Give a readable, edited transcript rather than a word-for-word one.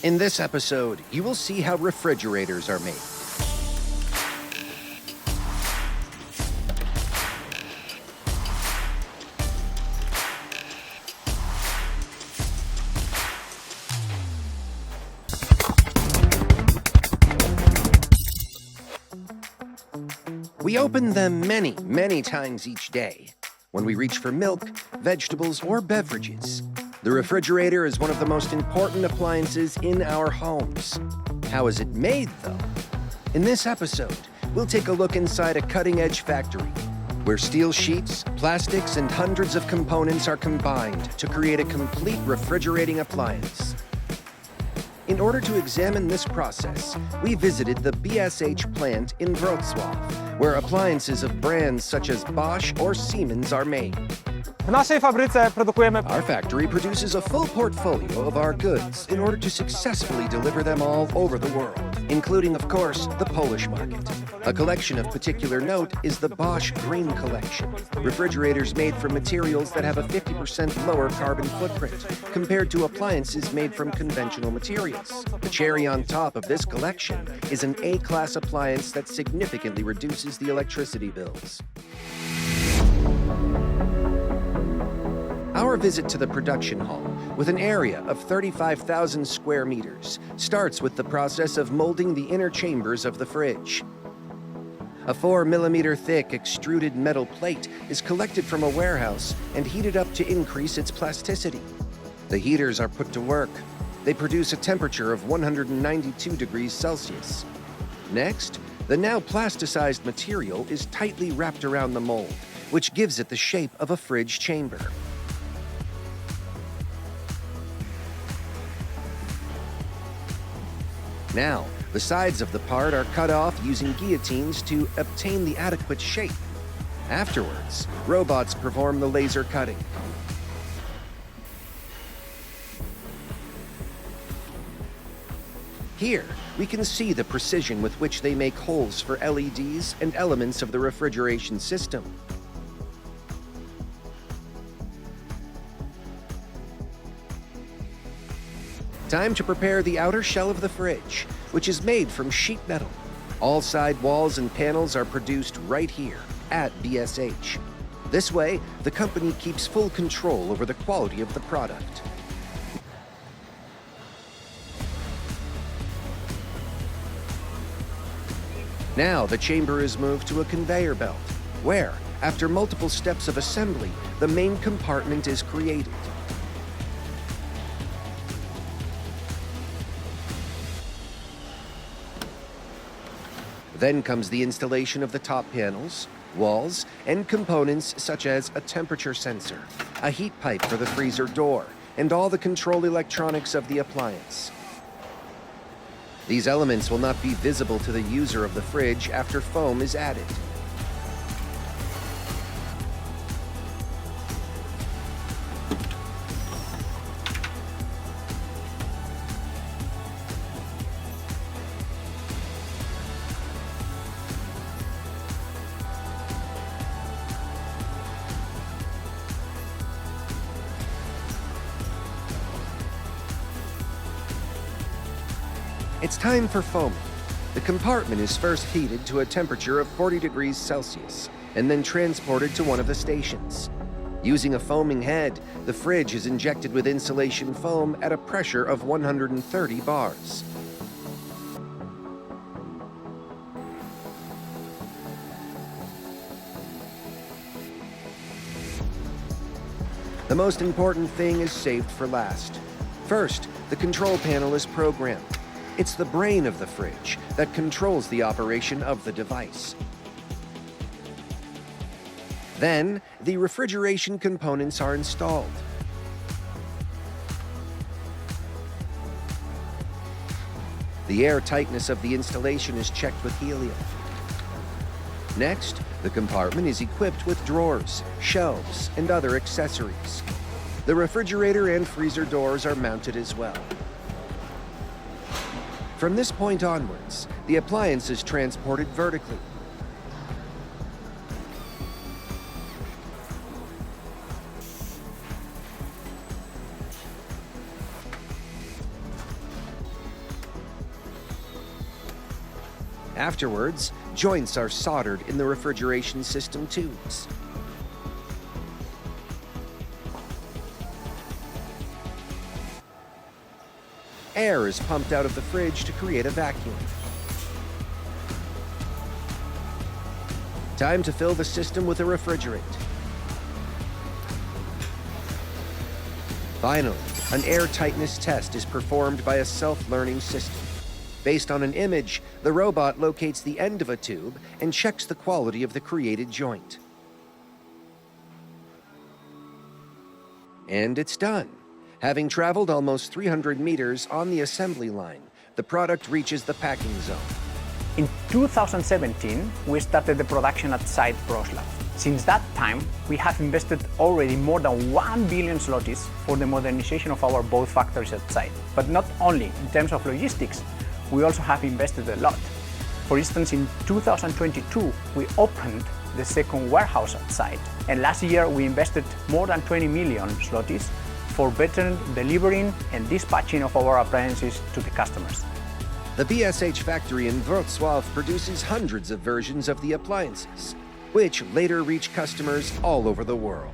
In this episode, you will see how refrigerators are made. We open them many, many times each day. When we reach for milk, vegetables, or beverages, the refrigerator is one of the most important appliances in our homes. How is it made, though? In this episode, we'll take a look inside a cutting-edge factory, where steel sheets, plastics, and hundreds of components are combined to create a complete refrigerating appliance. In order to examine this process, we visited the BSH plant in Wrocław, where appliances of brands such as Bosch or Siemens are made. W naszej fabryce produkujemy Our factory produces a full portfolio of our goods in order to successfully deliver them all over the world, including, of course, the Polish market. A collection of particular note is the Bosch Green Collection, refrigerators made from materials that have a 50% lower carbon footprint compared to appliances made from conventional materials. The cherry on top of this collection is an A-class appliance that significantly reduces the electricity bills. Our visit to the production hall, with an area of 35,000 square meters, starts with the process of molding the inner chambers of the fridge. A 4-millimeter thick extruded metal plate is collected from a warehouse and heated up to increase its plasticity. The heaters are put to work. They produce a temperature of 192 degrees Celsius. Next, the now plasticized material is tightly wrapped around the mold, which gives it the shape of a fridge chamber. Now, the sides of the part are cut off using guillotines to obtain the adequate shape. Afterwards, robots perform the laser cutting. Here, we can see the precision with which they make holes for LEDs and elements of the refrigeration system. Time to prepare the outer shell of the fridge, which is made from sheet metal. All side walls and panels are produced right here at BSH. This way, the company keeps full control over the quality of the product. Now the chamber is moved to a conveyor belt, where, after multiple steps of assembly, the main compartment is created. Then comes the installation of the top panels, walls, and components such as a temperature sensor, a heat pipe for the freezer door, and all the control electronics of the appliance. These elements will not be visible to the user of the fridge after foam is added. It's time for foaming. The compartment is first heated to a temperature of 40 degrees Celsius and then transported to one of the stations. Using a foaming head, the fridge is injected with insulation foam at a pressure of 130 bars. The most important thing is saved for last. First, the control panel is programmed. It's the brain of the fridge that controls the operation of the device. Then, the refrigeration components are installed. The air tightness of the installation is checked with helium. Next, the compartment is equipped with drawers, shelves, and other accessories. The refrigerator and freezer doors are mounted as well. From this point onwards, the appliance is transported vertically. Afterwards, joints are soldered in the refrigeration system tubes. Air is pumped out of the fridge to create a vacuum. Time to fill the system with a refrigerant. Finally, an air tightness test is performed by a self-learning system. Based on an image, the robot locates the end of a tube and checks the quality of the created joint. And it's done. Having traveled almost 300 meters on the assembly line, the product reaches the packing zone. In 2017, we started the production at site Wrocław. Since that time, we have invested already more than 1 billion zlotys for the modernization of our both factories at site. But not only in terms of logistics, we also have invested a lot. For instance, in 2022, we opened the second warehouse at site. And last year, we invested more than 20 million zlotys for better delivering and dispatching of our appliances to the customers. The BSH factory in Wrocław produces hundreds of versions of the appliances, which later reach customers all over the world.